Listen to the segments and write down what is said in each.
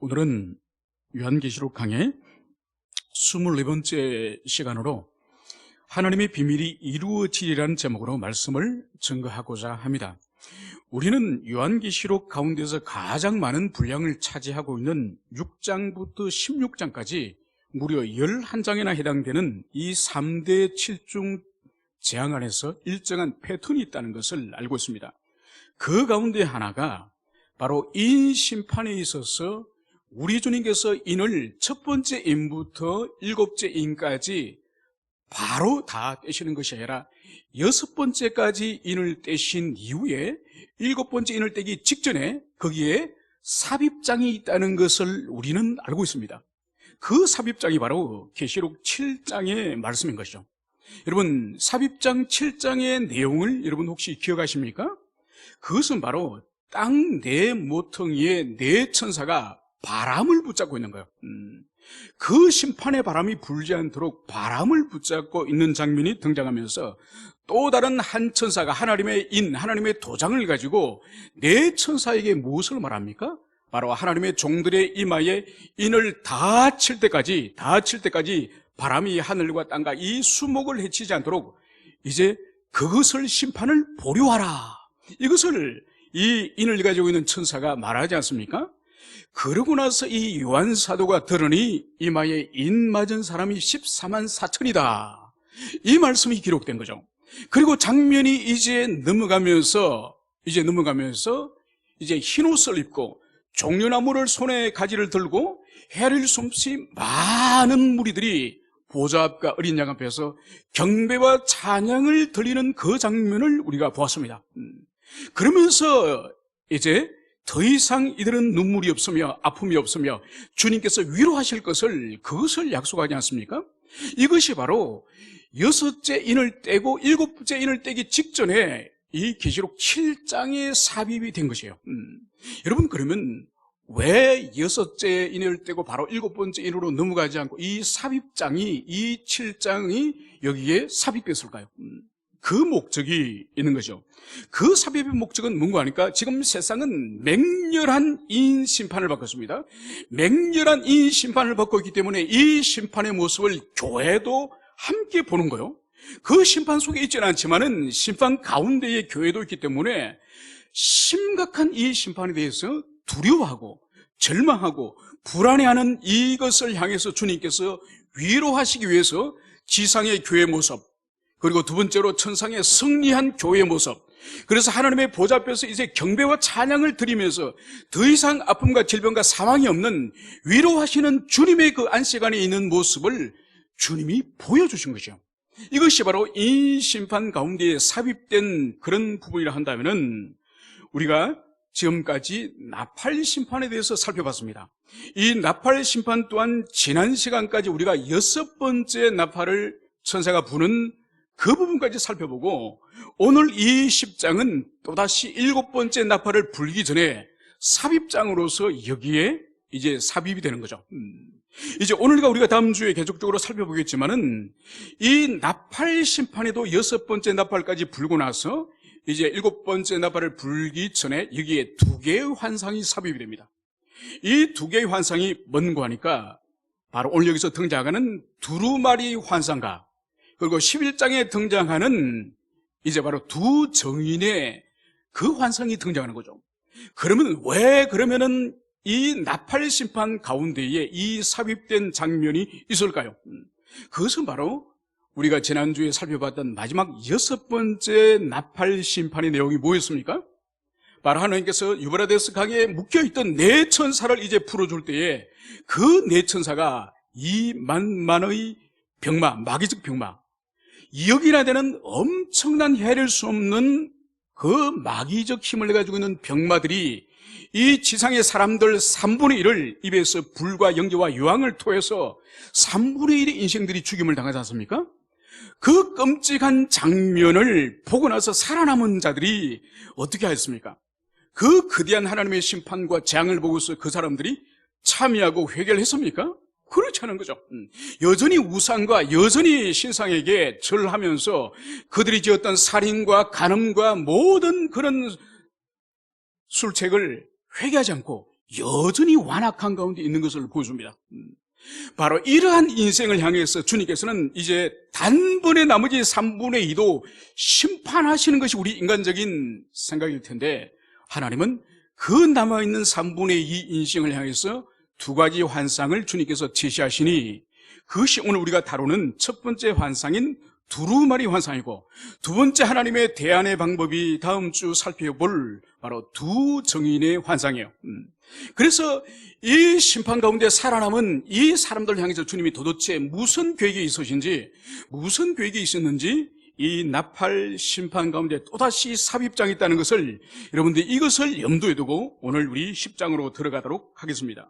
오늘은 요한계시록 강의 24번째 시간으로 하나님의 비밀이 이루어지리라는 제목으로 말씀을 증거하고자 합니다. 우리는 요한계시록 가운데서 가장 많은 분량을 차지하고 있는 6장부터 16장까지 무려 11장이나 해당되는 이 3대 7중 재앙 안에서 일정한 패턴이 있다는 것을 알고 있습니다. 그 가운데 하나가 바로 인 심판에 있어서 우리 주님께서 인을 첫 번째 인부터 일곱째 인까지 바로 다 떼시는 것이 아니라 여섯 번째까지 인을 떼신 이후에 일곱 번째 인을 떼기 직전에 거기에 삽입장이 있다는 것을 우리는 알고 있습니다. 그 삽입장이 바로 계시록 7장의 말씀인 것이죠. 여러분, 삽입장 7장의 내용을 여러분 혹시 기억하십니까? 그것은 바로 땅 네 모퉁이에 네 천사가 바람을 붙잡고 있는 거예요. 그 심판의 바람이 불지 않도록 바람을 붙잡고 있는 장면이 등장하면서 또 다른 한 천사가 하나님의 인, 하나님의 도장을 가지고 네 천사에게 무엇을 말합니까? 바로 하나님의 종들의 이마에 인을 다 칠 때까지 바람이 하늘과 땅과 이 수목을 해치지 않도록 이제 그것을 심판을 보류하라. 이것을 이 인을 가지고 있는 천사가 말하지 않습니까? 그러고 나서 이 요한 사도가 들으니 이마에 인 맞은 사람이 14만 4천이다. 이 말씀이 기록된 거죠. 그리고 장면이 이제 넘어가면서 이제 흰옷을 입고 종려나무를 손에 가지를 들고 해를 숨시 많은 무리들이 보좌 앞과 어린 양 앞에서 경배와 찬양을 드리는 그 장면을 우리가 보았습니다. 그러면서 이제 더 이상 이들은 눈물이 없으며 아픔이 없으며 주님께서 위로하실 그것을 약속하지 않습니까? 이것이 바로 여섯째 인을 떼고 일곱째 인을 떼기 직전에 이 계시록 7장에 삽입이 된 것이에요. 여러분, 그러면 왜 여섯째 인을 떼고 바로 일곱 번째 인으로 넘어가지 않고 이 삽입장이, 이 7장이 여기에 삽입됐을까요? 그 목적이 있는 거죠. 그 삽입의 목적은 뭔가 하니까 지금 세상은 맹렬한 인 심판을 받고 있습니다. 맹렬한 인 심판을 받고 있기 때문에 이 심판의 모습을 교회도 함께 보는 거예요. 그 심판 속에 있지는 않지만은 심판 가운데에 교회도 있기 때문에 심각한 이 심판에 대해서 두려워하고 절망하고 불안해하는 이것을 향해서 주님께서 위로하시기 위해서 지상의 교회 모습, 그리고 두 번째로 천상의 승리한 교회의 모습, 그래서 하나님의 보좌 앞에서 이제 경배와 찬양을 드리면서 더 이상 아픔과 질병과 사망이 없는 위로하시는 주님의 그 안식 안에 있는 모습을 주님이 보여주신 것이죠. 이것이 바로 이 심판 가운데에 삽입된 그런 부분이라 한다면은 우리가 지금까지 나팔 심판에 대해서 살펴봤습니다. 이 나팔 심판 또한 지난 시간까지 우리가 여섯 번째 나팔을 천사가 부는 그 부분까지 살펴보고 오늘 이 10장은 또다시 일곱 번째 나팔을 불기 전에 삽입장으로서 여기에 이제 삽입이 되는 거죠. 이제 오늘과 우리가 다음 주에 계속적으로 살펴보겠지만은 이 나팔 심판에도 여섯 번째 나팔까지 불고 나서 이제 일곱 번째 나팔을 불기 전에 여기에 두 개의 환상이 삽입이 됩니다. 이 두 개의 환상이 뭔가 하니까 바로 오늘 여기서 등장하는 두루마리 환상과 그리고 11장에 등장하는 이제 바로 두 정인의 그 환상이 등장하는 거죠. 그러면은 이 나팔 심판 가운데에 이 삽입된 장면이 있을까요? 그것은 바로 우리가 지난주에 살펴봤던 마지막 여섯 번째 나팔 심판의 내용이 뭐였습니까? 바로 하나님께서 유브라데스 강에 묶여있던 네 천사를 이제 풀어줄 때에 그 네 천사가 이 만만의 병마, 마귀적 병마, 2억이나 되는 엄청난 헤아릴 수 없는 그 마귀적 힘을 가지고 있는 병마들이 이 지상의 사람들 3분의 1을 입에서 불과 연기와 유황을 토해서 3분의 1의 인생들이 죽임을 당하지 않습니까? 그 끔찍한 장면을 보고 나서 살아남은 자들이 어떻게 하였습니까? 그 거대한 하나님의 심판과 재앙을 보고서 그 사람들이 참여하고 회개를 했습니까? 그렇지 않은 거죠. 여전히 우상과 여전히 신상에게 절하면서 그들이 지었던 살인과 간음과 모든 그런 술책을 회개하지 않고 여전히 완악한 가운데 있는 것을 보여줍니다. 바로 이러한 인생을 향해서 주님께서는 이제 단번에 나머지 3분의 2도 심판하시는 것이 우리 인간적인 생각일 텐데, 하나님은 그 남아있는 3분의 2 인생을 향해서 두 가지 환상을 주님께서 제시하시니, 그것이 오늘 우리가 다루는 첫 번째 환상인 두루마리 환상이고, 두 번째 하나님의 대안의 방법이 다음 주 살펴볼 바로 두 정인의 환상이에요. 그래서 이 심판 가운데 살아남은 이 사람들 향해서 주님이 도대체 무슨 계획이 있으신지, 무슨 계획이 있었는지, 이 나팔 심판 가운데 또다시 삽입장이 있다는 것을, 여러분들 이것을 염두에 두고 오늘 우리 10장으로 들어가도록 하겠습니다.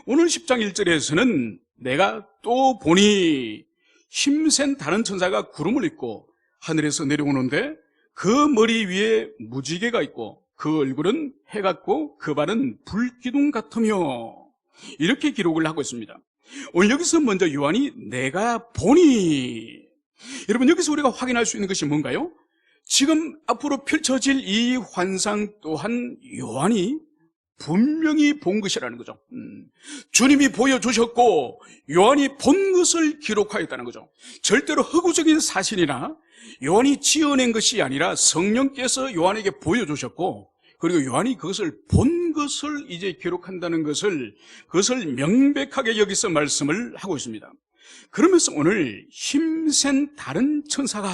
오늘 10장 1절에서는 내가 또 보니 힘센 다른 천사가 구름을 입고 하늘에서 내려오는데 그 머리 위에 무지개가 있고 그 얼굴은 해 같고 그 발은 불기둥 같으며, 이렇게 기록을 하고 있습니다. 오늘 여기서 먼저 요한이 내가 보니, 여러분 여기서 우리가 확인할 수 있는 것이 뭔가요? 지금 앞으로 펼쳐질 이 환상 또한 요한이 분명히 본 것이라는 거죠. 주님이 보여주셨고 요한이 본 것을 기록하였다는 거죠. 절대로 허구적인 사실이나 요한이 지어낸 것이 아니라 성령께서 요한에게 보여주셨고, 그리고 요한이 그것을 본 것을 이제 기록한다는 것을, 그것을 명백하게 여기서 말씀을 하고 있습니다. 그러면서 오늘 힘센 다른 천사가,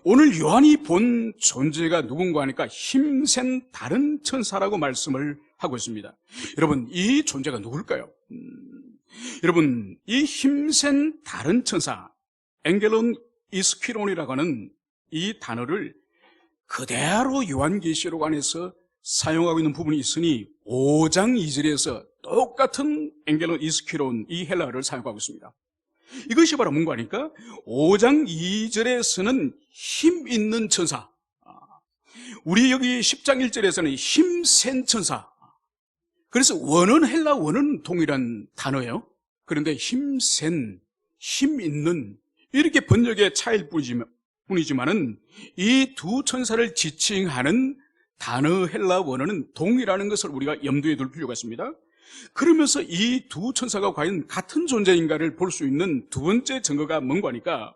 오늘 요한이 본 존재가 누군가 하니까 힘센 다른 천사라고 말씀을 하고 있습니다. 여러분, 이 존재가 누굴까요? 여러분, 이 힘센 다른 천사, 엥겔론 이스퀴론이라고 하는 이 단어를 그대로 요한계시록 안에서 사용하고 있는 부분이 있으니 5장 2절에서 똑같은 엥겔론 이스퀴론, 이 헬라어를 사용하고 있습니다. 이것이 바로 뭔가 하니까 5장 2절에서는 힘 있는 천사, 우리 여기 10장 1절에서는 힘센 천사. 그래서 원어는 헬라 원어는 동일한 단어예요. 그런데 힘센, 힘 있는, 이렇게 번역의 차이일 뿐이지만은 이 두 천사를 지칭하는 단어 헬라 원어는 동일하는 것을 우리가 염두에 둘 필요가 있습니다. 그러면서 이 두 천사가 과연 같은 존재인가를 볼 수 있는 두 번째 증거가 뭔가 하니까,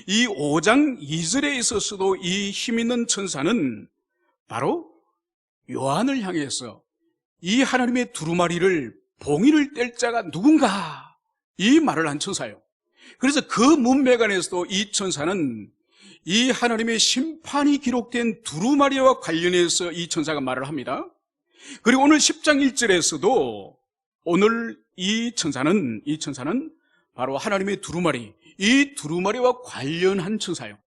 이 5장 2절에 있어서도 이 힘 있는 천사는 바로 요한을 향해서 이 하나님의 두루마리를, 봉인을 뗄 자가 누군가, 이 말을 한 천사예요. 그래서 그 문맥 안에서도 이 천사는 이 하나님의 심판이 기록된 두루마리와 관련해서 이 천사가 말을 합니다. 그리고 오늘 10장 1절에서도 오늘 이 천사는 바로 하나님의 두루마리, 이 두루마리와 관련한 천사예요.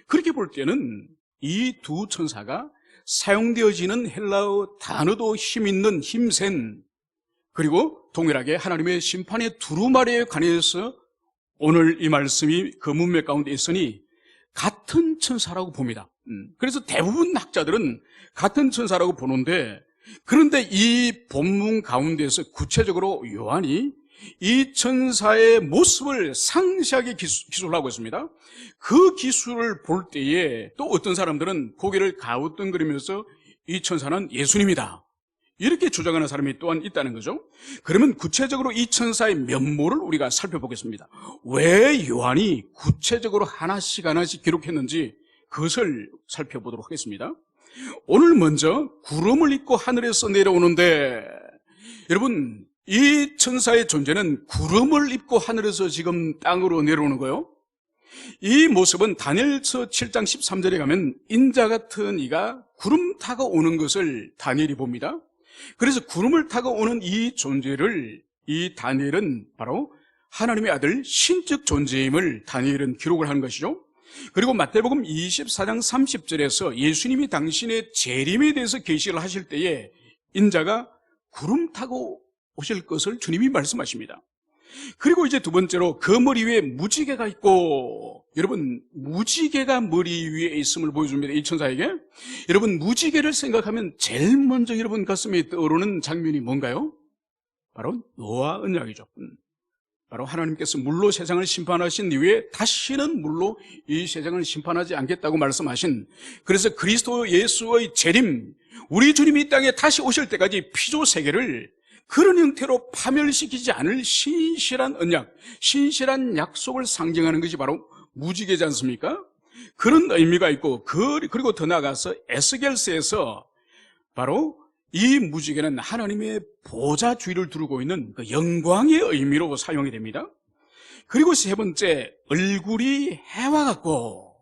그렇게 볼 때는 이 두 천사가 사용되어지는 헬라어 단어도 힘있는, 힘센, 그리고 동일하게 하나님의 심판의 두루마리에 관해서 오늘 이 말씀이 그 문맥 가운데 있으니 같은 천사라고 봅니다. 그래서 대부분 학자들은 같은 천사라고 보는데, 그런데 이 본문 가운데서 구체적으로 요한이 이 천사의 모습을 상세하게 기술을 하고 있습니다. 그 기술을 볼 때에 또 어떤 사람들은 고개를 가우뚱거리면서 이 천사는 예수님이다, 이렇게 주장하는 사람이 또한 있다는 거죠. 그러면 구체적으로 이 천사의 면모를 우리가 살펴보겠습니다. 왜 요한이 구체적으로 하나씩 기록했는지 그것을 살펴보도록 하겠습니다. 오늘 먼저 구름을 입고 하늘에서 내려오는데, 여러분 이 천사의 존재는 구름을 입고 하늘에서 지금 땅으로 내려오는 거예요. 이 모습은 다니엘서 7장 13절에 가면 인자 같은 이가 구름 타고 오는 것을 다니엘이 봅니다. 그래서 구름을 타고 오는 이 존재를 이 다니엘은 바로 하나님의 아들 신적 존재임을 다니엘은 기록을 하는 것이죠. 그리고 마태복음 24장 30절에서 예수님이 당신의 재림에 대해서 계시를 하실 때에 인자가 구름 타고 오실 것을 주님이 말씀하십니다. 그리고 이제 두 번째로 그 머리 위에 무지개가 있고, 여러분 무지개가 머리 위에 있음을 보여줍니다. 이 천사에게. 여러분 무지개를 생각하면 제일 먼저 여러분 가슴에 떠오르는 장면이 뭔가요? 바로 노아 언약이죠. 바로 하나님께서 물로 세상을 심판하신 이후에 다시는 물로 이 세상을 심판하지 않겠다고 말씀하신, 그래서 그리스도 예수의 재림, 우리 주님이 이 땅에 다시 오실 때까지 피조 세계를 그런 형태로 파멸시키지 않을 신실한 언약, 신실한 약속을 상징하는 것이 바로 무지개지 않습니까? 그런 의미가 있고, 그리고 더 나아가서 에스겔서에서 바로 이 무지개는 하나님의 보좌 주위를 두르고 있는 그 영광의 의미로 사용이 됩니다. 그리고 세 번째, 얼굴이 해와 같고,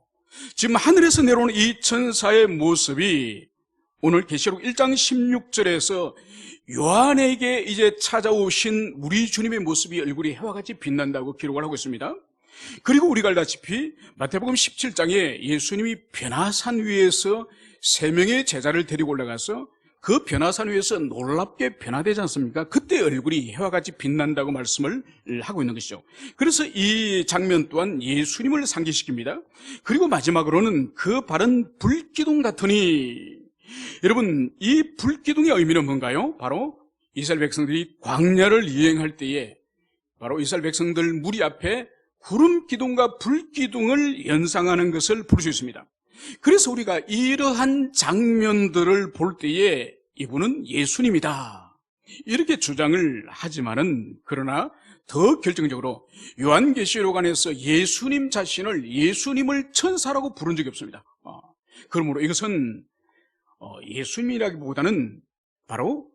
지금 하늘에서 내려오는 이 천사의 모습이 오늘 계시록 1장 16절에서 요한에게 이제 찾아오신 우리 주님의 모습이 얼굴이 해와 같이 빛난다고 기록을 하고 있습니다. 그리고 우리가 알다시피 마태복음 17장에 예수님이 변화산 위에서 3명의 제자를 데리고 올라가서 그 변화산 위에서 놀랍게 변화되지 않습니까? 그때 얼굴이 해와 같이 빛난다고 말씀을 하고 있는 것이죠. 그래서 이 장면 또한 예수님을 상기시킵니다. 그리고 마지막으로는 그 발은 불기둥 같으니, 여러분, 이 불기둥의 의미는 뭔가요? 바로 이스라엘 백성들이 광야를 유행할 때에 바로 이스라엘 백성들 무리 앞에 구름 기둥과 불 기둥을 연상하는 것을 볼 수 있습니다. 그래서 우리가 이러한 장면들을 볼 때에 이분은 예수님이다, 이렇게 주장을 하지만은, 그러나 더 결정적으로 요한계시록 안에서 예수님 자신을, 예수님을 천사라고 부른 적이 없습니다. 그러므로 이것은 예수님이라기보다는 바로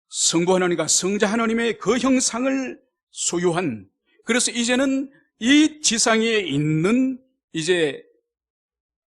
성부 하나님과 성자 하나님의 그 형상을 소유한, 그래서 이제는 이 지상에 있는 이제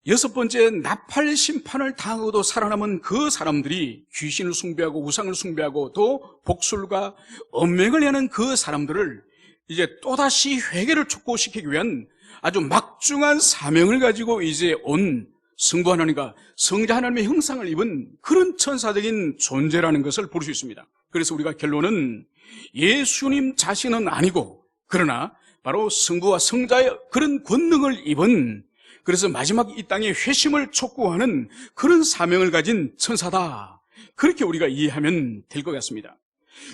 6번째 나팔 심판을 당하고도 살아남은 그 사람들이 귀신을 숭배하고 우상을 숭배하고 또 복술과 언맹을 하는 그 사람들을 이제 또다시 회개를 촉구시키기 위한 아주 막중한 사명을 가지고 이제 온 성부 하나님과 성자 하나님의 형상을 입은 그런 천사적인 존재라는 것을 볼 수 있습니다. 그래서 우리가 결론은 예수님 자신은 아니고, 그러나 바로 성부와 성자의 그런 권능을 입은, 그래서 마지막 이 땅에 회심을 촉구하는 그런 사명을 가진 천사다, 그렇게 우리가 이해하면 될 것 같습니다.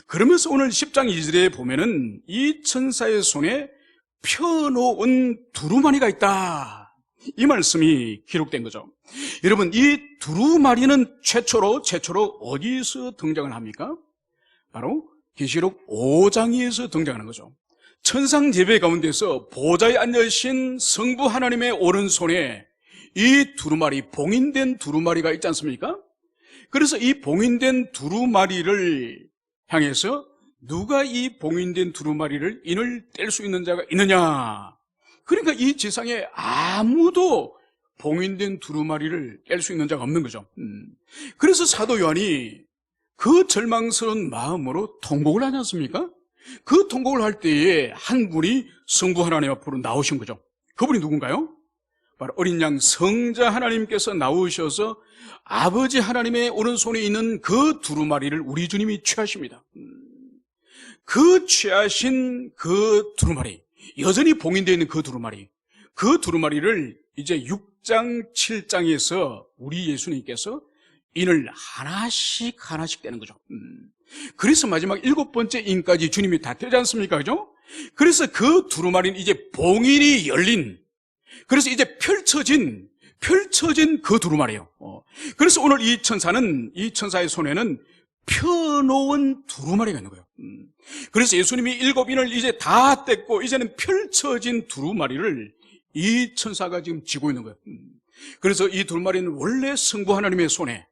그러면서 오늘 10장 2절에 보면은 이 천사의 손에 펴놓은 두루마리가 있다, 이 말씀이 기록된 거죠. 여러분, 이 두루마리는 최초로 어디서 등장을 합니까? 바로 계시록 5장에서 등장하는 거죠. 천상 예배 가운데서 보좌에 앉으신 성부 하나님의 오른손에 이 두루마리, 봉인된 두루마리가 있지 않습니까? 그래서 이 봉인된 두루마리를 향해서 누가 이 봉인된 두루마리를 인을 뗄 수 있는 자가 있느냐? 그러니까 이 지상에 아무도 봉인된 두루마리를 깰 수 있는 자가 없는 거죠. 그래서 사도 요한이 그 절망스러운 마음으로 통곡을 하지 않습니까? 그 통곡을 할 때에 한 분이 성부 하나님 앞으로 나오신 거죠. 그분이 누군가요? 바로 어린 양 성자 하나님께서 나오셔서 아버지 하나님의 오른손에 있는 그 두루마리를 우리 주님이 취하십니다. 그 취하신 그 두루마리, 여전히 봉인되어 있는 그 두루마리를 이제 6장, 7장에서 우리 예수님께서 인을 하나씩 떼는 거죠. 그래서 마지막 7번째 인까지 주님이 다 떼지 않습니까? 그죠? 그래서 그 두루마리는 이제 봉인이 열린, 그래서 이제 펼쳐진 그 두루마리예요. 그래서 오늘 이 천사의 손에는 펴놓은 두루마리가 있는 거예요. 그래서 예수님이 7인을 이제 다 뗐고 이제는 펼쳐진 두루마리를 이 천사가 지금 쥐고 있는 거예요. 그래서 이 두루마리는 원래 성부 하나님의 손에,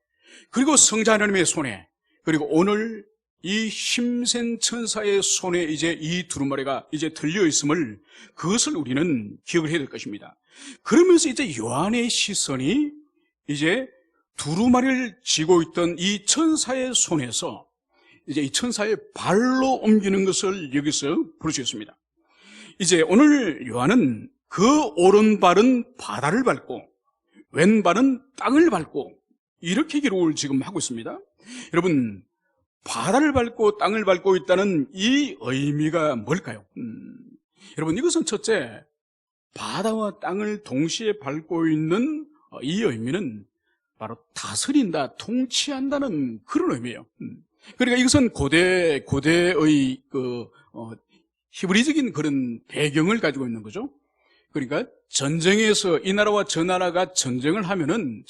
그리고 성자 하나님의 손에, 그리고 오늘 이 힘센 천사의 손에 이제 이 두루마리가 이제 들려 있음을, 그것을 우리는 기억을 해야 될 것입니다. 그러면서 이제 요한의 시선이 이제 두루마리를 쥐고 있던 이 천사의 손에서 이제 이 천사의 발로 옮기는 것을 여기서 볼 수 있습니다. 이제 오늘 요한은 그 오른발은 바다를 밟고 왼발은 땅을 밟고 이렇게 기록을 지금 하고 있습니다. 여러분, 바다를 밟고 땅을 밟고 있다는 이 의미가 뭘까요? 여러분, 이것은 첫째, 바다와 땅을 동시에 밟고 있는 이 의미는 바로 다스린다, 통치한다는 그런 의미예요. 그러니까 이것은 고대의 히브리적인 그런 배경을 가지고 있는 거죠. 그러니까 전쟁에서 이 나라와 저 나라가 전쟁을 하면은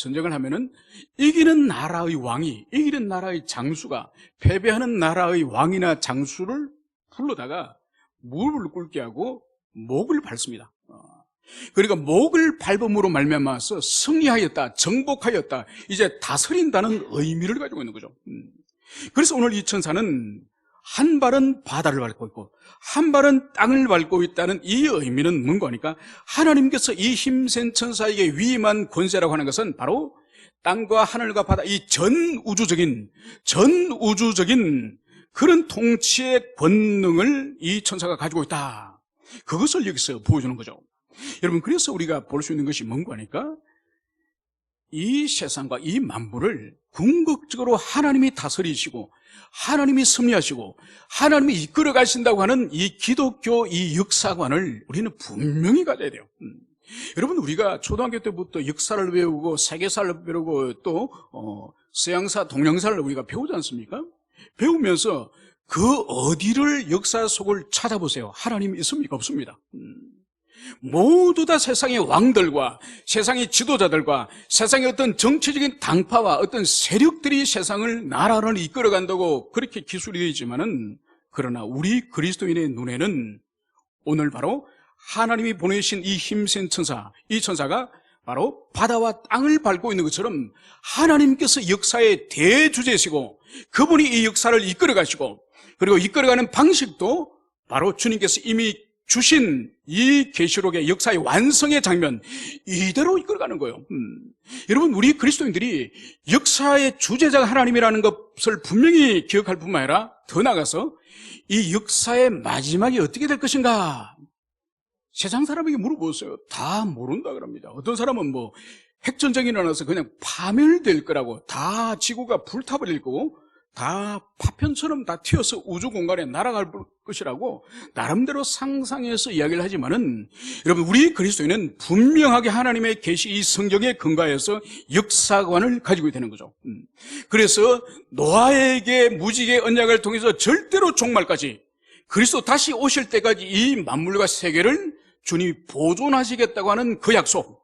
이기는 나라의 왕이, 이기는 나라의 장수가 패배하는 나라의 왕이나 장수를 불러다가 무릎을 꿇게 하고 목을 밟습니다. 그러니까 목을 밟음으로 말미암아서 승리하였다, 정복하였다, 이제 다스린다는 의미를 가지고 있는 거죠. 그래서 오늘 이 천사는 한 발은 바다를 밟고 있고 한 발은 땅을 밟고 있다는 이 의미는 뭔가 하니까, 하나님께서 이 힘센 천사에게 위임한 권세라고 하는 것은 바로 땅과 하늘과 바다, 이 전우주적인 그런 통치의 권능을 이 천사가 가지고 있다. 그것을 여기서 보여주는 거죠. 여러분, 그래서 우리가 볼 수 있는 것이 뭔가 하니까, 이 세상과 이 만물을 궁극적으로 하나님이 다스리시고 하나님이 섭리하시고 하나님이 이끌어 가신다고 하는 이 기독교 이 역사관을 우리는 분명히 가져야 돼요. 여러분, 우리가 초등학교 때부터 역사를 배우고 세계사를 배우고 또 서양사, 동양사를 우리가 배우지 않습니까? 배우면서 그 어디를 역사 속을 찾아보세요. 하나님이 있습니까? 없습니다. 모두 다 세상의 왕들과 세상의 지도자들과 세상의 어떤 정치적인 당파와 어떤 세력들이 세상을, 나라를 이끌어간다고 그렇게 기술이 되어 있지만은, 그러나 우리 그리스도인의 눈에는 오늘 바로 하나님이 보내신 이 힘센 천사, 이 천사가 바로 바다와 땅을 밟고 있는 것처럼 하나님께서 역사의 대주제시고 그분이 이 역사를 이끌어 가시고, 그리고 이끌어가는 방식도 바로 주님께서 이미 주신 이 계시록의 역사의 완성의 장면 이대로 이끌어가는 거예요. 여러분, 우리 그리스도인들이 역사의 주제자가 하나님이라는 것을 분명히 기억할 뿐만 아니라 더 나아가서 이 역사의 마지막이 어떻게 될 것인가, 세상 사람에게 물어보세요. 다 모른다 그럽니다. 어떤 사람은 뭐 핵전쟁이 일어나서 그냥 파멸될 거라고, 다 지구가 불타버릴 거고 다 파편처럼 다 튀어서 우주 공간에 날아갈 것이라고 나름대로 상상해서 이야기를 하지만은, 여러분, 우리 그리스도인은 분명하게 하나님의 계시 이 성경에 근거해서 역사관을 가지고 되는 거죠. 그래서 노아에게 무지개 언약을 통해서 절대로 종말까지, 그리스도 다시 오실 때까지 이 만물과 세계를 주님이 보존하시겠다고 하는 그 약속.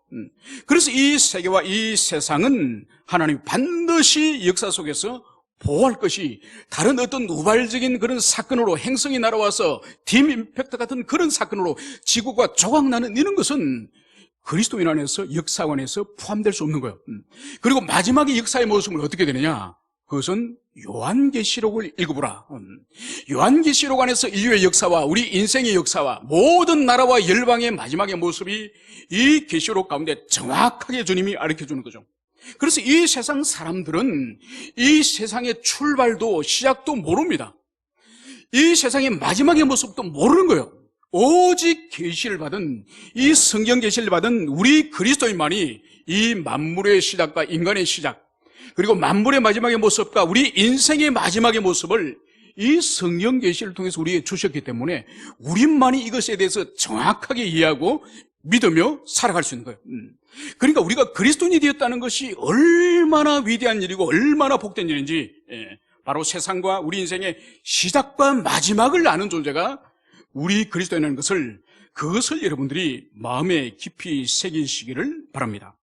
그래서 이 세계와 이 세상은 하나님이 반드시 역사 속에서 보호할 것이, 다른 어떤 우발적인 그런 사건으로 행성이 날아와서 딤 임팩트 같은 그런 사건으로 지구가 조각나는 이런 것은 그리스도인 안에서 역사관에서 포함될 수 없는 거예요. 그리고 마지막에 역사의 모습은 어떻게 되느냐, 그것은 요한계시록을 읽어보라. 요한계시록 안에서 인류의 역사와 우리 인생의 역사와 모든 나라와 열방의 마지막의 모습이 이 계시록 가운데 정확하게 주님이 가르쳐주는 거죠. 그래서 이 세상 사람들은 이 세상의 출발도 시작도 모릅니다. 이 세상의 마지막의 모습도 모르는 거예요. 오직 계시를 받은, 이 성경 계시를 받은 우리 그리스도인만이 이 만물의 시작과 인간의 시작, 그리고 만물의 마지막의 모습과 우리 인생의 마지막의 모습을 이 성경 계시를 통해서 우리에게 주셨기 때문에 우리만이 이것에 대해서 정확하게 이해하고 믿으며 살아갈 수 있는 거예요. 그러니까 우리가 그리스도인이 되었다는 것이 얼마나 위대한 일이고 얼마나 복된 일인지, 바로 세상과 우리 인생의 시작과 마지막을 아는 존재가 우리 그리스도인이라는 것을, 그것을 여러분들이 마음에 깊이 새기시기를 바랍니다.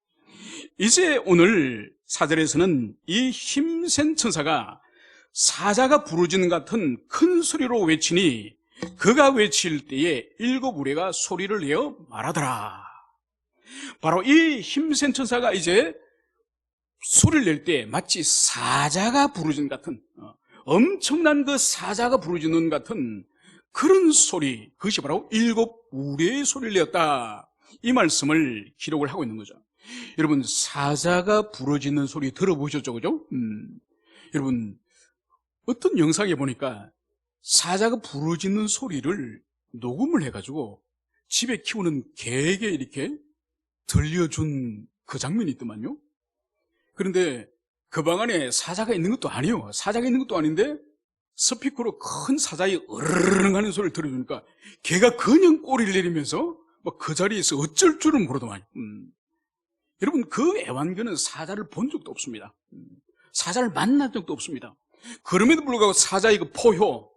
이제 오늘 4절에서는 이 힘센 천사가 사자가 부르짖는 같은 큰 소리로 외치니 그가 외칠 때에 7 우레가 소리를 내어 말하더라. 바로 이 힘센 천사가 이제 소리를 낼 때 마치 사자가 부르짖는 같은, 엄청난 그 사자가 부르짖는 같은 그런 소리, 그것이 바로 7 우레의 소리를 내었다, 이 말씀을 기록을 하고 있는 거죠. 여러분, 사자가 부르짖는 소리 들어보셨죠? 그죠? 여러분, 어떤 영상에 보니까 사자가 부르짖는 소리를 녹음을 해가지고 집에 키우는 개에게 이렇게 들려준 그 장면이 있더만요. 그런데 그 방 안에 사자가 있는 것도 아니에요. 사자가 있는 것도 아닌데 스피커로 큰 사자의 으르릉 하는 소리를 들어주니까 개가 그냥 꼬리를 내리면서 막 그 자리에서 어쩔 줄은 모르더만. 여러분, 그 애완견은 사자를 본 적도 없습니다. 사자를 만난 적도 없습니다. 그럼에도 불구하고 사자의 그 포효,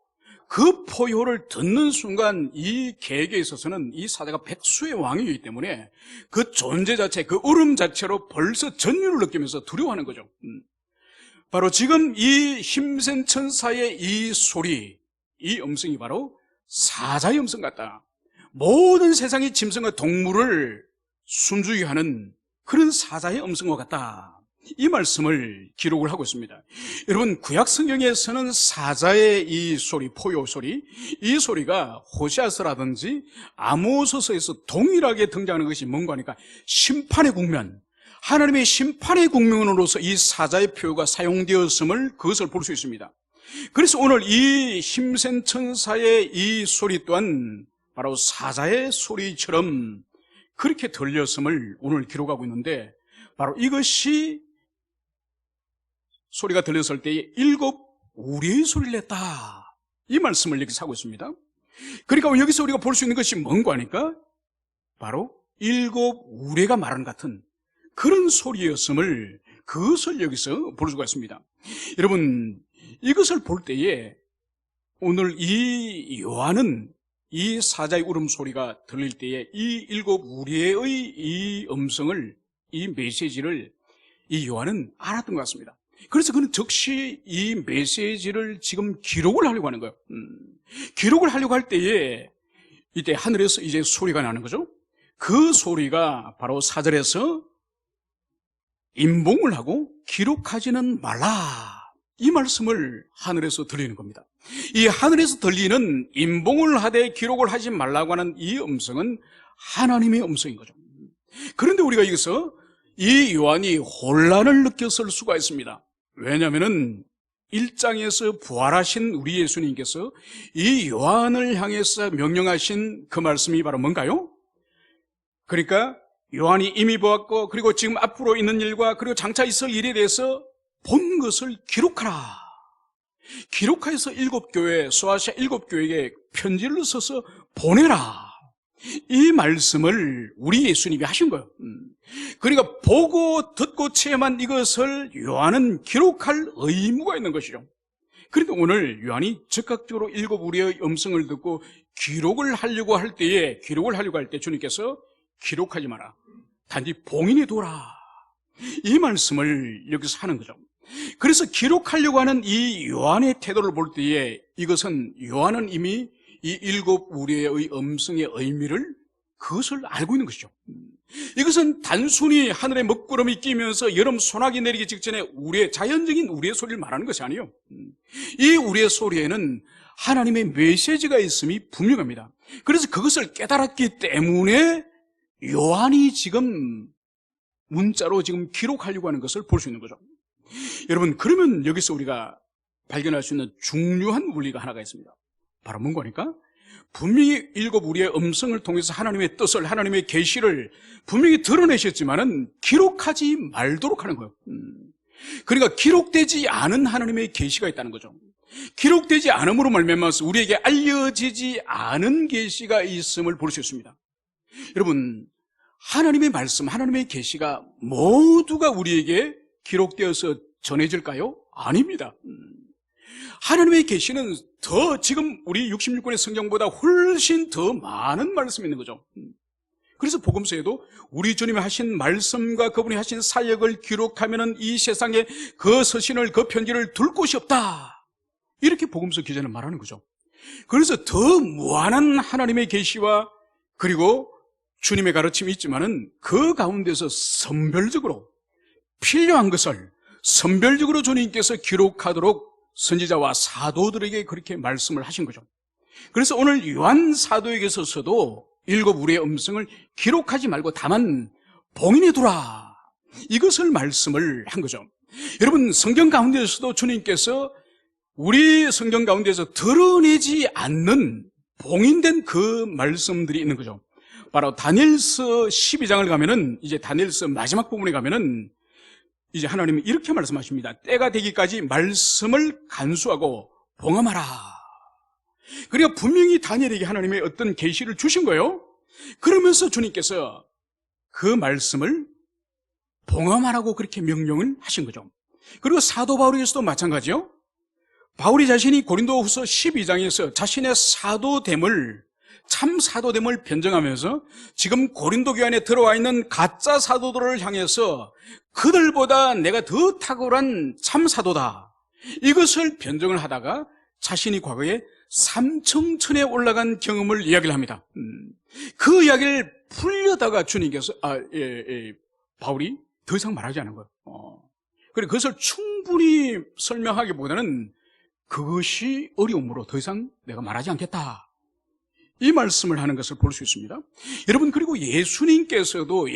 그 포효를 듣는 순간 이 계획에 있어서는 이 사자가 백수의 왕이기 때문에 그 존재 자체, 그 울음 자체로 벌써 전율을 느끼면서 두려워하는 거죠. 바로 지금 이 힘센 천사의 이 소리, 이 음성이 바로 사자의 음성 같다. 모든 세상의 짐승과 동물을 숨죽이게 하는 그런 사자의 음성과 같다. 이 말씀을 기록을 하고 있습니다. 여러분, 구약 성경에서는 사자의 이 소리, 포효 소리, 이 소리가 호세아서라든지 아모스서에서 동일하게 등장하는 것이 뭔가 하니까 심판의 국면, 하나님의 심판의 국면으로서 이 사자의 표현가 사용되었음을 그것을 볼 수 있습니다. 그래서 오늘 이 힘센 천사의 이 소리 또한 바로 사자의 소리처럼 그렇게 들렸음을 오늘 기록하고 있는데, 바로 이것이 소리가 들렸을 때에 7 우리의 소리를 냈다, 이 말씀을 여기서 하고 있습니다. 그러니까 여기서 우리가 볼 수 있는 것이 뭔가 하니까 바로 7 우레가 말하는 같은 그런 소리였음을, 그것을 여기서 볼 수가 있습니다. 여러분, 이것을 볼 때에 오늘 이 요한은 이 사자의 울음소리가 들릴 때에 이 7 우리의 이 음성을, 이 메시지를 이 요한은 알았던 것 같습니다. 그래서 그는 즉시 이 메시지를 지금 기록을 하려고 하는 거예요. 기록을 하려고 할 때에 이때 하늘에서 이제 소리가 나는 거죠. 그 소리가 바로 4절에서 임봉을 하고 기록하지는 말라, 이 말씀을 하늘에서 들리는 겁니다. 이 하늘에서 들리는 임봉을 하되 기록을 하지 말라고 하는 이 음성은 하나님의 음성인 거죠. 그런데 우리가 여기서 이 요한이 혼란을 느꼈을 수가 있습니다. 왜냐하면 1장에서 부활하신 우리 예수님께서 이 요한을 향해서 명령하신 그 말씀이 바로 뭔가요? 그러니까 요한이 이미 보았고, 그리고 지금 앞으로 있는 일과 그리고 장차 있을 일에 대해서 본 것을 기록하라. 기록하여서 7 교회, 소아시아 7 교회에게 편지를 써서 보내라, 이 말씀을 우리 예수님이 하신 거예요. 그러니까 보고 듣고 체험한 이것을 요한은 기록할 의무가 있는 것이죠. 그런데 오늘 요한이 즉각적으로 7 우리의 음성을 듣고 기록을 하려고 할 때 주님께서 기록하지 마라, 단지 봉인해 둬라, 이 말씀을 여기서 하는 거죠. 그래서 기록하려고 하는 이 요한의 태도를 볼 때에 이것은 요한은 이미 이 7 우리의 음성의 의미를, 그것을 알고 있는 것이죠. 이것은 단순히 하늘에 먹구름이 끼면서 여름 소나기 내리기 직전에 우리의 자연적인 우리의 소리를 말하는 것이 아니에요. 이 우리의 소리에는 하나님의 메시지가 있음이 분명합니다. 그래서 그것을 깨달았기 때문에 요한이 지금 문자로 지금 기록하려고 하는 것을 볼 수 있는 거죠. 여러분, 그러면 여기서 우리가 발견할 수 있는 중요한 원리가 하나가 있습니다. 바로 뭔가니까 분명히 7 우리의 음성을 통해서 하나님의 뜻을, 하나님의 계시를 분명히 드러내셨지만은 기록하지 말도록 하는 거예요. 그러니까 기록되지 않은 하나님의 계시가 있다는 거죠. 기록되지 않음으로 말미암아서 우리에게 알려지지 않은 계시가 있음을 볼 수 있습니다. 여러분, 하나님의 말씀, 하나님의 계시가 모두가 우리에게 기록되어서 전해질까요? 아닙니다. 하나님의 계시는 더, 지금 우리 66권의 성경보다 훨씬 더 많은 말씀이 있는 거죠. 그래서 복음서에도 우리 주님이 하신 말씀과 그분이 하신 사역을 기록하면은 이 세상에 그 서신을, 그 편지를 둘 곳이 없다, 이렇게 복음서 기자는 말하는 거죠. 그래서 더 무한한 하나님의 계시와 그리고 주님의 가르침이 있지만은 그 가운데서 선별적으로 필요한 것을 선별적으로 주님께서 기록하도록 선지자와 사도들에게 그렇게 말씀을 하신 거죠. 그래서 오늘 요한 사도에게서도 7 우리의 음성을 기록하지 말고 다만 봉인해 두라, 이것을 말씀을 한 거죠. 여러분, 성경 가운데서도 주님께서 우리 성경 가운데서 드러내지 않는 봉인된 그 말씀들이 있는 거죠. 바로 다니엘서 12장을 가면은, 이제 다니엘서 마지막 부분에 가면은 이제 하나님이 이렇게 말씀하십니다. 때가 되기까지 말씀을 간수하고 봉함하라. 그러니까 분명히 다니엘에게 하나님의 어떤 계시를 주신 거예요. 그러면서 주님께서 그 말씀을 봉함하라고 그렇게 명령을 하신 거죠. 그리고 사도 바울에게서도 마찬가지요. 바울이 자신이 고린도후서 12장에서 자신의 사도됨을, 참 사도됨을 변증하면서 지금 고린도 교회 안에 들어와 있는 가짜 사도들을 향해서 그들보다 내가 더 탁월한 참 사도다, 이것을 변증을 하다가 자신이 과거에 삼청천에 올라간 경험을 이야기를 합니다. 그 이야기를 풀려다가 주님께서 바울이 더 이상 말하지 않은 거예요. 그리고 그것을 충분히 설명하기보다는 그것이 어려움으로 더 이상 내가 말하지 않겠다, 이 말씀을 하는 것을 볼 수 있습니다. 여러분, 그리고 예수님께서도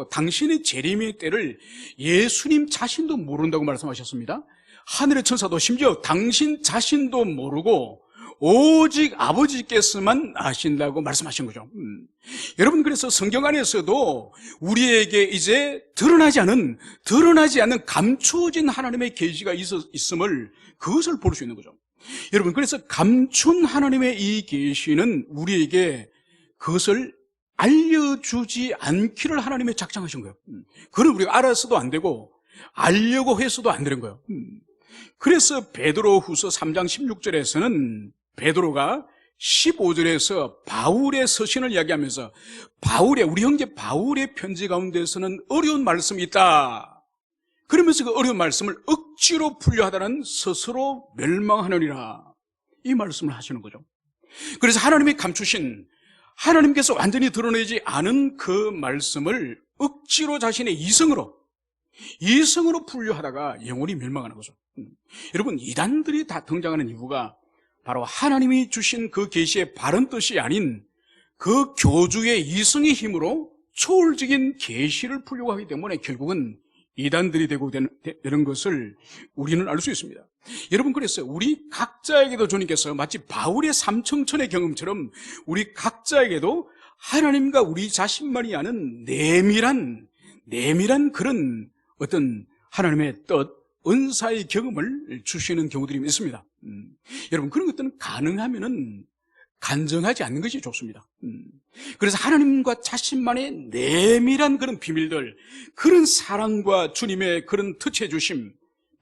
당신의 재림의 때를 예수님 자신도 모른다고 말씀하셨습니다. 하늘의 천사도 심지어 당신 자신도 모르고 오직 아버지께서만 아신다고 말씀하신 거죠. 여러분, 그래서 성경 안에서도 우리에게 이제 드러나지 않은 감추어진 하나님의 계시가 있음을, 그것을 볼 수 있는 거죠. 여러분, 그래서 감춘 하나님의 이 계시는 우리에게 그것을 알려주지 않기를 하나님이 작정하신 거예요. 그걸 우리가 알아서도 안 되고 알려고 해서도 안 되는 거예요. 그래서 베드로후서 3장 16절에서는 베드로가 15절에서 바울의 서신을 이야기하면서 우리 형제 바울의 편지 가운데서는 어려운 말씀이 있다, 그러면서 그 어려운 말씀을 억지로 풀려하다는 스스로 멸망하느니라, 이 말씀을 하시는 거죠. 그래서 하나님이 감추신, 하나님께서 완전히 드러내지 않은 그 말씀을 억지로 자신의 이성으로 풀려하다가 영원히 멸망하는 거죠. 여러분, 이단들이 다 등장하는 이유가 바로 하나님이 주신 그 계시의 바른 뜻이 아닌 그 교주의 이성의 힘으로 초월적인 계시를 풀려고 하기 때문에 결국은 이단들이 되고 되는 것을 우리는 알 수 있습니다. 여러분, 그래서 우리 각자에게도 주님께서 마치 바울의 삼청천의 경험처럼 우리 각자에게도 하나님과 우리 자신만이 아는 내밀한 그런 어떤 하나님의 뜻, 은사의 경험을 주시는 경우들이 있습니다. 여러분, 그런 것들은 가능하면은 간증하지 않는 것이 좋습니다. 그래서 하나님과 자신만의 내밀한 그런 비밀들, 그런 사랑과 주님의 그런 터치해 주심,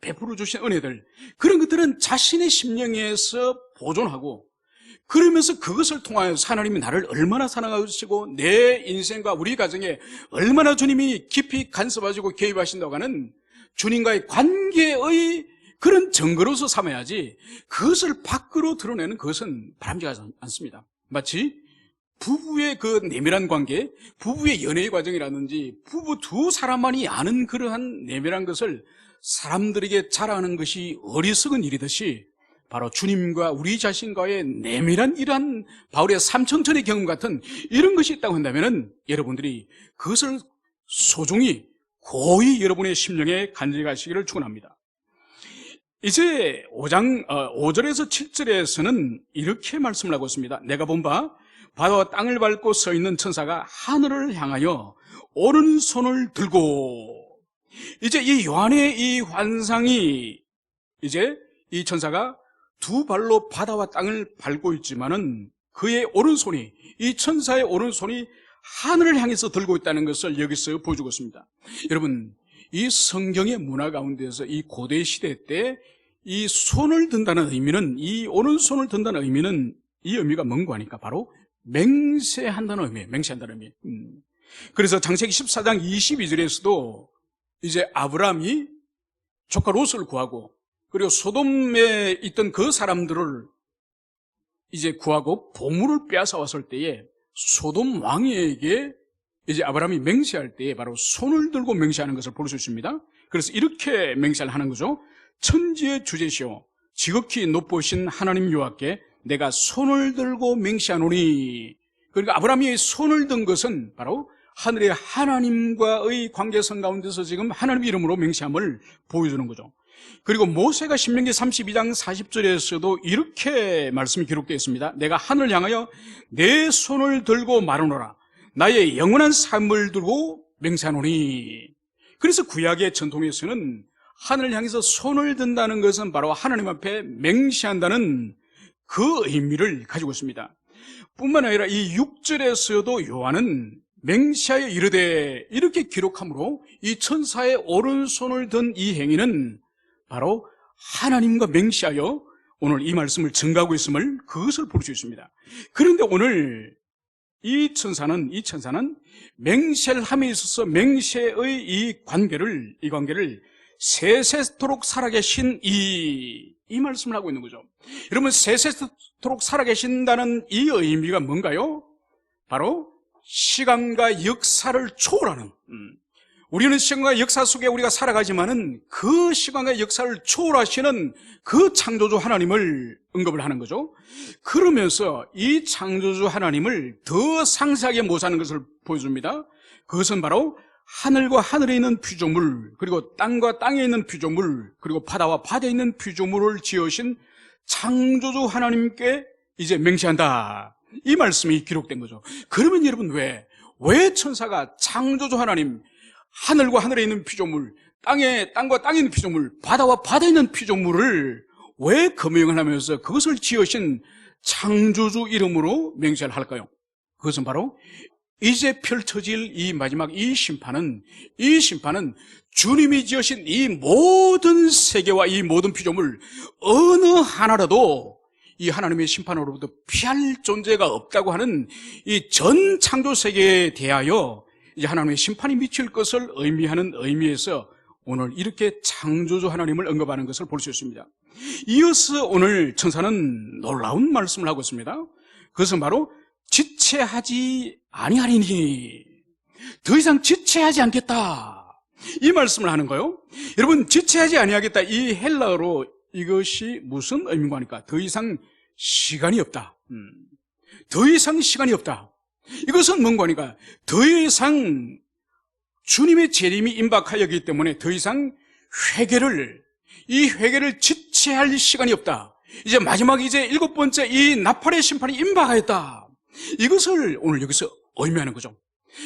베풀어 주신 은혜들, 그런 것들은 자신의 심령에서 보존하고, 그러면서 그것을 통하여서 하나님이 나를 얼마나 사랑하시고 내 인생과 우리 가정에 얼마나 주님이 깊이 간섭하시고 개입하신다고 하는 주님과의 관계의 그런 증거로서 삼아야지, 그것을 밖으로 드러내는 그것은 바람직하지 않습니다. 마치 부부의 그 내밀한 관계, 부부의 연애의 과정이라든지 부부 두 사람만이 아는 그러한 내밀한 것을 사람들에게 자랑하는 것이 어리석은 일이듯이, 바로 주님과 우리 자신과의 내밀한 이러한 바울의 삼청천의 경험 같은 이런 것이 있다고 한다면 여러분들이 그것을 소중히 고이 여러분의 심령에 간직하시기를 축원합니다. 이제 5절에서 7절에서는 이렇게 말씀을 하고 있습니다. 내가 본 바 바다와 땅을 밟고 서 있는 천사가 하늘을 향하여 오른손을 들고, 이제 이 요한의 이 환상이, 이제 이 천사가 두 발로 바다와 땅을 밟고 있지만은 그의 오른손이, 이 천사의 오른손이 하늘을 향해서 들고 있다는 것을 여기서 보여주고 있습니다. 여러분, 이 성경의 문화 가운데서 이 고대 시대 때 이 손을 든다는 의미는, 이 오른손을 든다는 의미는, 이 의미가 뭔가 하니까 바로 맹세한다는 의미예요. 맹세한다는 의미. 그래서 창세기 14장 22절에서도 이제 아브라함이 조카 롯을 구하고, 그리고 소돔에 있던 그 사람들을 이제 구하고 보물을 빼앗아 왔을 때에 소돔 왕에게 이제 아브라함이 맹세할 때에 바로 손을 들고 맹세하는 것을 볼 수 있습니다. 그래서 이렇게 맹세를 하는 거죠. 천지의 주제시오 지극히 높으신 하나님 여호와께 내가 손을 들고 맹세하노니. 그러니까 아브라함이 손을 든 것은 바로 하늘의 하나님과의 관계성 가운데서 지금 하나님 이름으로 맹세함을 보여주는 거죠. 그리고 모세가 신명기 32장 40절에서도 이렇게 말씀이 기록되어 있습니다. 내가 하늘을 향하여 내 손을 들고 말하노라. 나의 영원한 삶을 들고 맹세하노니. 그래서 구약의 전통에서는 하늘을 향해서 손을 든다는 것은 바로 하나님 앞에 맹세한다는 그 의미를 가지고 있습니다. 뿐만 아니라 이 6절에서도 요한은 맹세하여 이르되 이렇게 기록하므로 이 천사의 오른손을 든 이 행위는 바로 하나님과 맹세하여 오늘 이 말씀을 증가하고 있음을 그것을 볼 수 있습니다. 그런데 오늘 이 천사는 맹세를 함에 있어서 맹세의 이 관계를 세세토록 살아계신 이 말씀을 하고 있는 거죠. 여러분, 세세토록 살아계신다는 이 의미가 뭔가요? 바로 시간과 역사를 초월하는, 우리는 시간과 역사 속에 우리가 살아가지만은 그 시간과 역사를 초월하시는 그 창조주 하나님을 언급을 하는 거죠. 그러면서 이 창조주 하나님을 더 상세하게 모사하는 것을 보여줍니다. 그것은 바로 하늘과 하늘에 있는 피조물, 그리고 땅과 땅에 있는 피조물, 그리고 바다와 바다에 있는 피조물을 지으신 창조주 하나님께 이제 맹세한다, 이 말씀이 기록된 거죠. 그러면 여러분, 왜 천사가 창조주 하나님, 하늘과 하늘에 있는 피조물, 땅과 땅에 있는 피조물, 바다와 바다에 있는 피조물을 왜 거명을 하면서 그것을 지으신 창조주 이름으로 맹세를 할까요? 그것은 바로 이제 펼쳐질 이 마지막 이 심판은 주님이 지으신 이 모든 세계와 이 모든 피조물 어느 하나라도 이 하나님의 심판으로부터 피할 존재가 없다고 하는 이 전 창조 세계에 대하여 이제 하나님의 심판이 미칠 것을 의미하는 의미에서 오늘 이렇게 창조주 하나님을 언급하는 것을 볼 수 있습니다. 이어서 오늘 천사는 놀라운 말씀을 하고 있습니다. 그것은 바로 지체하지 아니하리니, 더 이상 지체하지 않겠다, 이 말씀을 하는 거예요. 여러분, 지체하지 아니하겠다, 이 헬라어로 이것이 무슨 의미인가 하니까 더 이상 시간이 없다, 더 이상 시간이 없다. 이것은 뭔가 하니까 더 이상 주님의 재림이 임박하였기 때문에 더 이상 이 회개를 지체할 시간이 없다. 이제 마지막 이제 7번째 이 나팔의 심판이 임박하였다. 이것을 오늘 여기서 의미하는 거죠.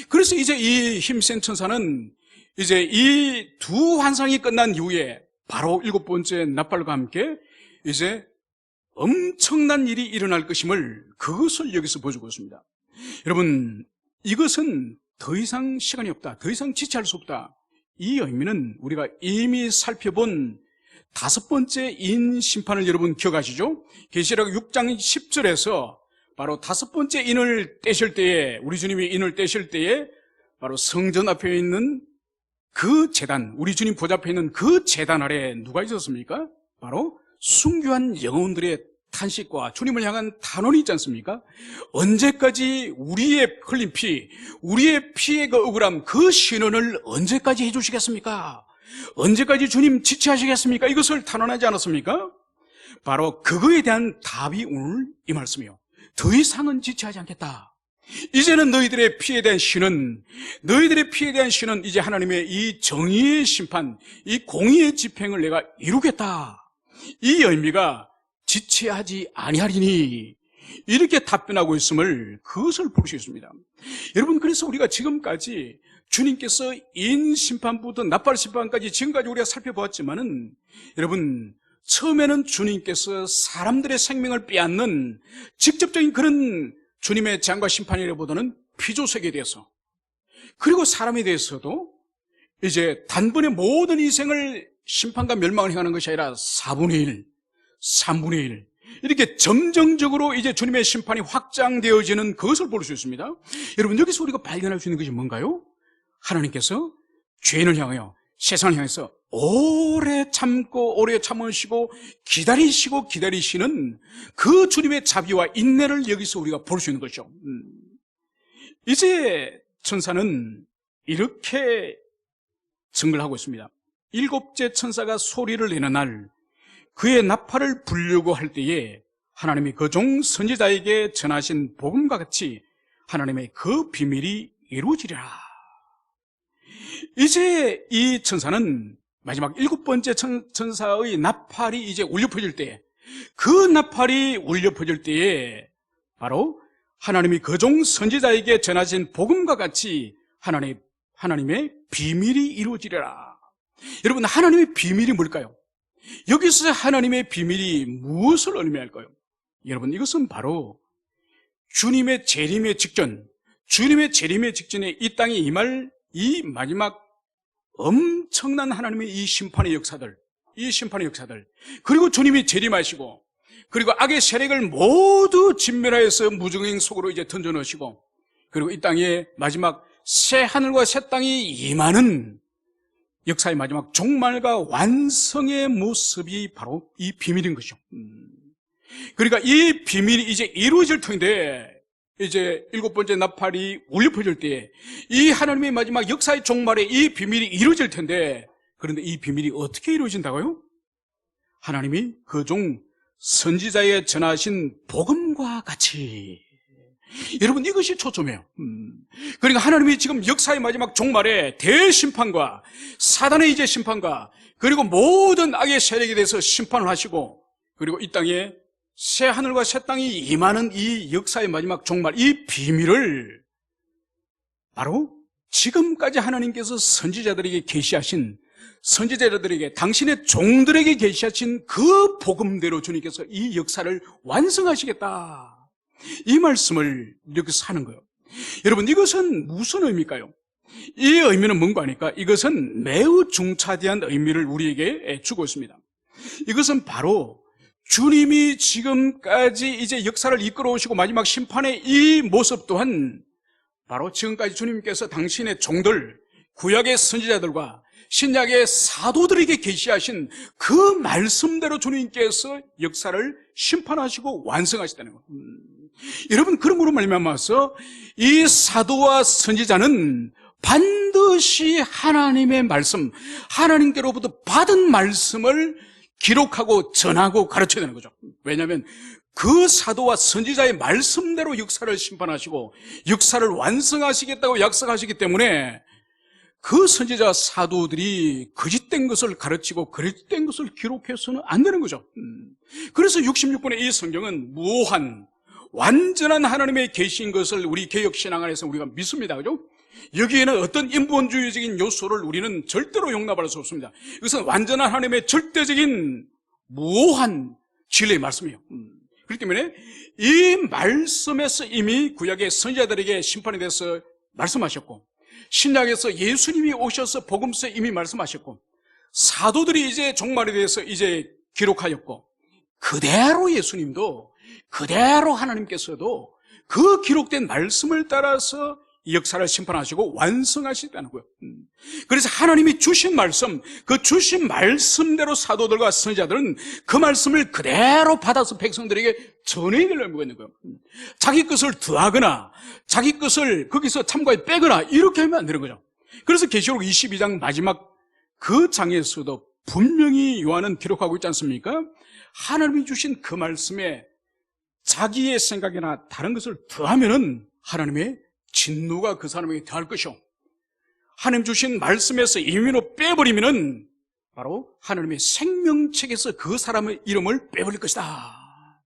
그래서 이제 이 힘센 천사는 이제 이 두 환상이 끝난 이후에 바로 7번째 나팔과 함께 이제 엄청난 일이 일어날 것임을 그것을 여기서 보여주고 있습니다. 여러분, 이것은 더 이상 시간이 없다, 더 이상 지체할 수 없다, 이 의미는 우리가 이미 살펴본 5번째 인 심판을 여러분 기억하시죠? 계시록 6장 10절에서 바로 5번째 인을 떼실 때에, 우리 주님이 인을 떼실 때에 바로 성전 앞에 있는 그 제단, 우리 주님 보좌 앞에 있는 그 제단 아래 누가 있었습니까? 바로 순교한 영혼들의 탄식과 주님을 향한 탄원이 있지 않습니까? 언제까지 우리의 흘린 피, 우리의 피의 그 억울함, 그 신원을 언제까지 해주시겠습니까? 언제까지 주님 지체하시겠습니까? 이것을 탄원하지 않았습니까? 바로 그거에 대한 답이 오늘 이 말씀이에요. 더 이상은 지체하지 않겠다. 이제는 너희들의 피에 대한 신은 이제 하나님의 이 정의의 심판, 이 공의의 집행을 내가 이루겠다. 이 의미가 지체하지 아니하리니, 이렇게 답변하고 있음을 그것을 볼 수 있습니다. 여러분, 그래서 우리가 지금까지 주님께서 인 심판부터 나팔 심판까지 지금까지 우리가 살펴보았지만은, 여러분, 처음에는 주님께서 사람들의 생명을 빼앗는 직접적인 그런 주님의 재앙과 심판이라기보다는 피조세계에 대해서, 그리고 사람에 대해서도 이제 단번에 모든 인생을 심판과 멸망을 행하는 것이 아니라 4분의 1, 3분의 1, 이렇게 점정적으로 이제 주님의 심판이 확장되어지는 그것을 볼 수 있습니다. 여러분, 여기서 우리가 발견할 수 있는 것이 뭔가요? 하나님께서 죄인을 향하여, 세상을 향해서 오래 참으시고 기다리시는 그 주님의 자비와 인내를 여기서 우리가 볼 수 있는 것이죠. 이제 천사는 이렇게 증거를 하고 있습니다. 7째 천사가 소리를 내는 날, 그의 나팔을 불려고 할 때에 하나님이 그 종 선지자에게 전하신 복음과 같이 하나님의 그 비밀이 이루어지리라. 이제 이 천사는 마지막 7번째 천사의 나팔이 이제 울려 퍼질 때에, 그 나팔이 울려 퍼질 때에 바로 하나님이 그 종 선지자에게 전하신 복음과 같이 하나님의 비밀이 이루어지리라. 여러분, 하나님의 비밀이 뭘까요? 여기서 하나님의 비밀이 무엇을 의미할까요? 여러분, 이것은 바로 주님의 재림의 직전에 이 땅에 임할 이 마지막 엄청난 하나님의 이 심판의 역사들, 이 심판의 역사들, 그리고 주님이 재림하시고, 그리고 악의 세력을 모두 진멸하여서 무정행 속으로 이제 던져 넣으시고, 그리고 이 땅에 마지막 새 하늘과 새 땅이 임하는 역사의 마지막 종말과 완성의 모습이 바로 이 비밀인 것이죠. 그러니까 이 비밀이 이제 이루어질 터인데, 이제 7번째 나팔이 울려 퍼질 때에 이 하나님의 마지막 역사의 종말에 이 비밀이 이루어질 텐데, 그런데 이 비밀이 어떻게 이루어진다고요? 하나님이 그 종 선지자에 전하신 복음과 같이. 여러분, 이것이 초점이에요. 그러니까 하나님이 지금 역사의 마지막 종말에 대심판과 사단의 이제 심판과, 그리고 모든 악의 세력에 대해서 심판을 하시고, 그리고 이 땅에 새 하늘과 새 땅이 임하는 이 역사의 마지막 종말, 이 비밀을 바로 지금까지 하나님께서 선지자들에게 계시하신, 선지자들에게, 당신의 종들에게 계시하신 그 복음대로 주님께서 이 역사를 완성하시겠다, 이 말씀을 이렇게 사는 거예요. 여러분, 이것은 무슨 의미일까요? 이 의미는 뭔가 하니까 이것은 매우 중차대한 의미를 우리에게 주고 있습니다. 이것은 바로 주님이 지금까지 이제 역사를 이끌어 오시고 마지막 심판의 이 모습 또한 바로 지금까지 주님께서 당신의 종들, 구약의 선지자들과 신약의 사도들에게 계시하신 그 말씀대로 주님께서 역사를 심판하시고 완성하시다는 거예요. 여러분, 그러므로 말미암아서 이 사도와 선지자는 반드시 하나님의 말씀, 하나님께로부터 받은 말씀을 기록하고 전하고 가르쳐야 되는 거죠. 왜냐하면 그 사도와 선지자의 말씀대로 역사를 심판하시고 역사를 완성하시겠다고 약속하시기 때문에 그 선지자 사도들이 거짓된 것을 가르치고 거짓된 것을 기록해서는 안 되는 거죠. 그래서 66권의 이 성경은 무오한 완전한 하나님의 계시인 것을 우리 개혁신앙 안에서 우리가 믿습니다. 그죠? 여기에는 어떤 인본주의적인 요소를 우리는 절대로 용납할 수 없습니다. 이것은 완전한 하나님의 절대적인 무오한 진리의 말씀이에요. 그렇기 때문에 이 말씀에서 이미 구약의 선지자들에게 심판에 대해서 말씀하셨고, 신약에서 예수님이 오셔서 복음서에 이미 말씀하셨고, 사도들이 이제 종말에 대해서 이제 기록하였고, 그대로 예수님도, 그대로 하나님께서도 그 기록된 말씀을 따라서 이 역사를 심판하시고 완성하시다는 거예요. 그래서 하나님이 주신 말씀, 그 주신 말씀대로 사도들과 선지자들은 그 말씀을 그대로 받아서 백성들에게 전해야 될 의무가 있는 거예요. 자기 것을 더하거나 자기 것을 거기서 참고해 빼거나 이렇게 하면 안 되는 거죠. 그래서 계시록 22장 마지막 그 장에서도 분명히 요한은 기록하고 있지 않습니까? 하나님이 주신 그 말씀에 자기의 생각이나 다른 것을 더하면은 하나님의 진노가 그 사람에게 더할 것이요, 하나님 주신 말씀에서 임의로 빼버리면은 바로 하나님의 생명책에서 그 사람의 이름을 빼버릴 것이다.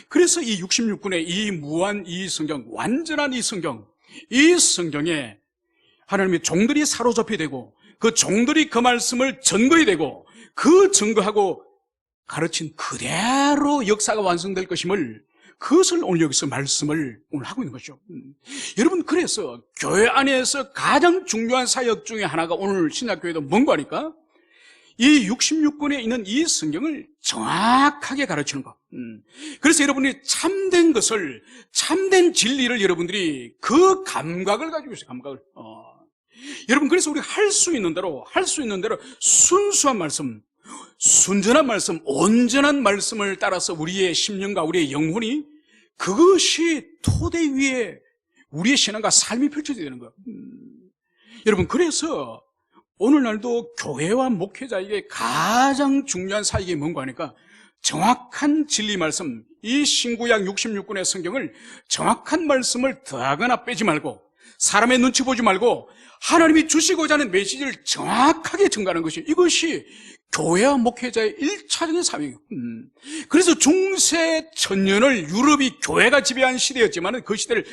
그래서 이 66권의 이 무한 이 성경, 완전한 이 성경, 이 성경에 하나님의 종들이 사로잡히게 되고 그 종들이 그 말씀을 증거해야 되고 그 증거하고 가르친 그대로 역사가 완성될 것임을, 그것을 오늘 여기서 말씀을 오늘 하고 있는 거죠. 여러분, 그래서 교회 안에서 가장 중요한 사역 중에 하나가 오늘 신약교회도 뭔가 하니까 이 66권에 있는 이 성경을 정확하게 가르치는 것. 그래서 여러분이 참된 것을, 참된 진리를 여러분들이 그 감각을 가지고 있어요. 감각을. 여러분, 그래서 우리가 할 수 있는 대로 순수한 말씀, 순전한 말씀, 온전한 말씀을 따라서 우리의 심령과 우리의 영혼이, 그것이 토대 위에 우리의 신앙과 삶이 펼쳐져야 되는 거예요. 여러분, 그래서 오늘날도 교회와 목회자에게 가장 중요한 사역이 뭔가 하니까 정확한 진리 말씀, 이 신구약 66권의 성경을 정확한 말씀을 더하거나 빼지 말고 사람의 눈치 보지 말고 하나님이 주시고자 하는 메시지를 정확하게 전가하는 것이, 이것이 교회와 목회자의 1차적인 사명이에요. 그래서 중세 천년을 유럽이 교회가 지배한 시대였지만 그 시대를,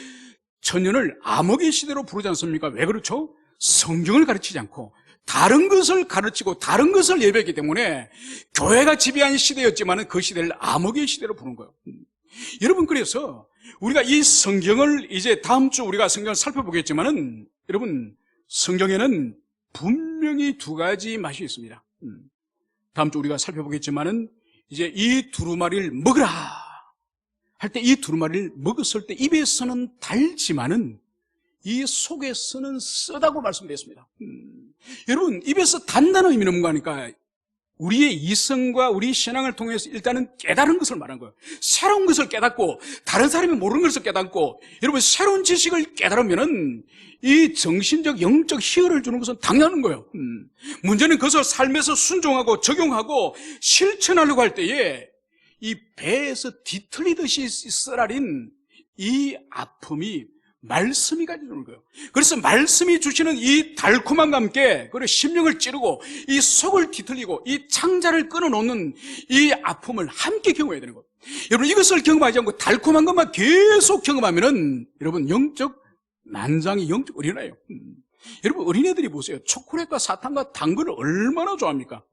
천년을 암흑의 시대로 부르지 않습니까? 왜 그렇죠? 성경을 가르치지 않고 다른 것을 가르치고 다른 것을 예배했기 때문에 교회가 지배한 시대였지만 그 시대를 암흑의 시대로 부르는 거예요. 여러분, 그래서 우리가 이 성경을 이제 다음 주 우리가 성경을 살펴보겠지만은, 여러분, 성경에는 분명히 두 가지 맛이 있습니다. 다음 주 우리가 살펴보겠지만은 이제 이 두루마리를 먹으라 할 때 이 두루마리를 먹었을 때 입에서는 달지만은 이 속에서는 쓰다고 말씀드렸습니다. 여러분, 입에서 단다는 의미는 뭔가 하니까 우리의 이성과 우리 신앙을 통해서 일단은 깨달은 것을 말한 거예요. 새로운 것을 깨닫고 다른 사람이 모르는 것을 깨닫고 여러분 새로운 지식을 깨달으면은 이 정신적 영적 희열을 주는 것은 당연한 거예요. 문제는 그것을 삶에서 순종하고 적용하고 실천하려고 할 때에 이 배에서 뒤틀리듯이 쓰라린 이 아픔이 말씀이 가져오는 거예요. 그래서 말씀이 주시는 이 달콤함과 함께 그리고 심령을 찌르고 이 속을 뒤틀리고 이 창자를 끊어놓는 이 아픔을 함께 경험해야 되는 거예요. 여러분, 이것을 경험하지 않고 달콤한 것만 계속 경험하면은 여러분 영적 난장이 영적 어린아이예요. 여러분, 어린애들이 보세요. 초콜릿과 사탕과 당근을 얼마나 좋아합니까?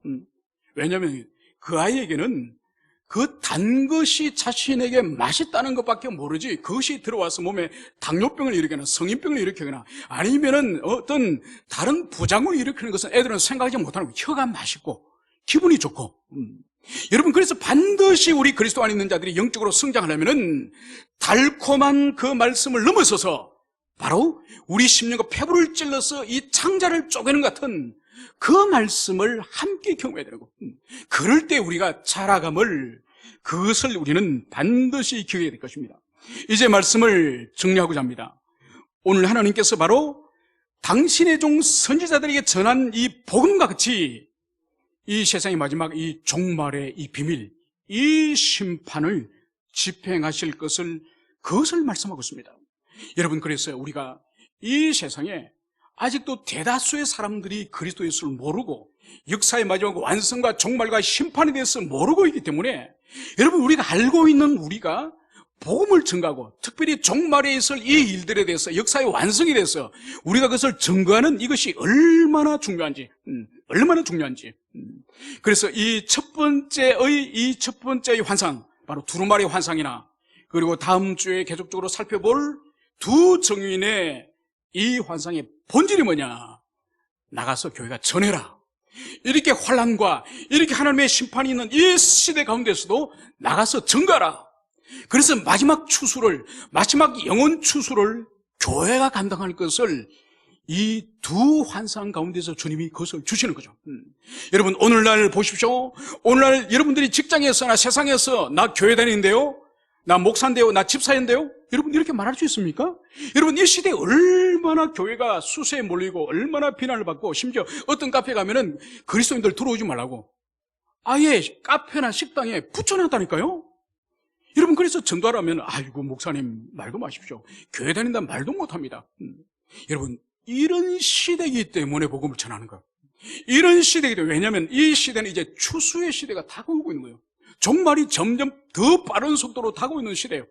왜냐하면 그 아이에게는 그 단 것이 자신에게 맛있다는 것밖에 모르지 그것이 들어와서 몸에 당뇨병을 일으키거나 성인병을 일으키거나 아니면은 어떤 다른 부작용을 일으키는 것은 애들은 생각하지 못하는 거예요. 혀가 맛있고 기분이 좋고. 여러분, 그래서 반드시 우리 그리스도 안에 있는 자들이 영적으로 성장하려면은 달콤한 그 말씀을 넘어서서 바로 우리 심령과 폐부를 찔러서 이 창자를 쪼개는 것 같은 그 말씀을 함께 경험해야 되는 거예요. 그럴 때 우리가 자라감을 그것을 우리는 반드시 기억해야 될 것입니다. 이제 말씀을 정리하고자 합니다. 오늘 하나님께서 바로 당신의 종 선지자들에게 전한 이 복음과 같이 이 세상의 마지막 이 종말의 이 비밀, 이 심판을 집행하실 것을 그것을 말씀하고 있습니다. 여러분, 그래서 우리가 이 세상에 아직도 대다수의 사람들이 그리스도 예수를 모르고 역사의 마지막 완성과 종말과 심판에 대해서 모르고 있기 때문에 여러분, 우리가 알고 있는 우리가 복음을 증거하고 특별히 종말에 있을 이 일들에 대해서 역사의 완성에 대해서 우리가 그것을 증거하는 이것이 얼마나 중요한지 그래서 이 첫 번째의 환상, 바로 두루마리 환상이나 그리고 다음 주에 계속적으로 살펴볼 두 정인의 이 환상의 본질이 뭐냐? 나가서 교회가 전해라. 이렇게 환난과 이렇게 하나님의 심판이 있는 이 시대 가운데서도 나가서 전가라. 그래서 마지막 추수를, 마지막 영혼 추수를 교회가 감당할 것을 이 두 환상 가운데서 주님이 그것을 주시는 거죠. 여러분, 오늘날 보십시오. 오늘날 여러분들이 직장에서나 세상에서 나 교회 다니는데요, 나 목사인데요, 나 집사인데요, 여러분 이렇게 말할 수 있습니까? 여러분, 이 시대에 얼마나 교회가 수세에 몰리고 얼마나 비난을 받고 심지어 어떤 카페 가면은 그리스도인들 들어오지 말라고 아예 카페나 식당에 붙여놨다니까요. 여러분, 그래서 전도하라면 아이고 목사님 말도 마십시오. 교회 다닌다는 말도 못합니다. 여러분, 이런 시대이기 때문에 복음을 전하는 거예요. 이런 시대이기 때문에. 왜냐하면 이 시대는 이제 추수의 시대가 다가오고 있는 거예요. 종말이 점점 더 빠른 속도로 다가오고 있는 시대예요.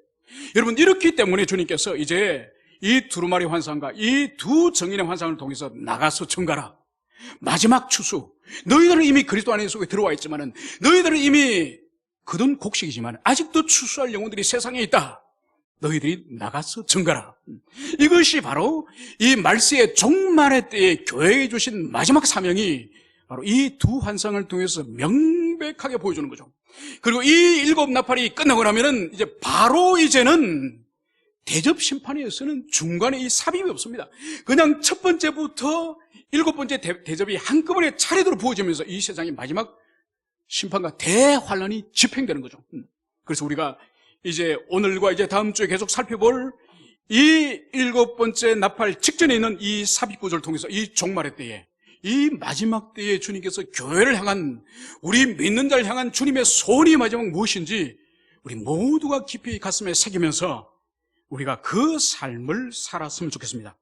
여러분, 이렇기 때문에 주님께서 이제 이 두루마리 환상과 이 두 정인의 환상을 통해서 나가서 전가라. 마지막 추수. 너희들은 이미 그리스도 안에 속에 들어와 있지만은 너희들은 이미 그든 곡식이지만 아직도 추수할 영혼들이 세상에 있다. 너희들이 나가서 전가라. 이것이 바로 이 말세의 종말의 때에 교회에 주신 마지막 사명이 바로 이 두 환상을 통해서 명백하게 보여주는 거죠. 그리고 이 일곱 나팔이 끝나고 나면은 이제 바로 이제는 대접 심판에서는 중간에 이 삽입이 없습니다. 그냥 첫 번째부터 일곱 번째 대접이 한꺼번에 차례대로 부어지면서 이 세상의 마지막 심판과 대환란이 집행되는 거죠. 그래서 우리가 이제 오늘과 이제 다음 주에 계속 살펴볼 이 일곱 번째 나팔 직전에 있는 이 삽입 구조를 통해서 이 종말의 때에, 이 마지막 때에 주님께서 교회를 향한, 우리 믿는 자를 향한 주님의 소원이 마지막 무엇인지 우리 모두가 깊이 가슴에 새기면서 우리가 그 삶을 살았으면 좋겠습니다.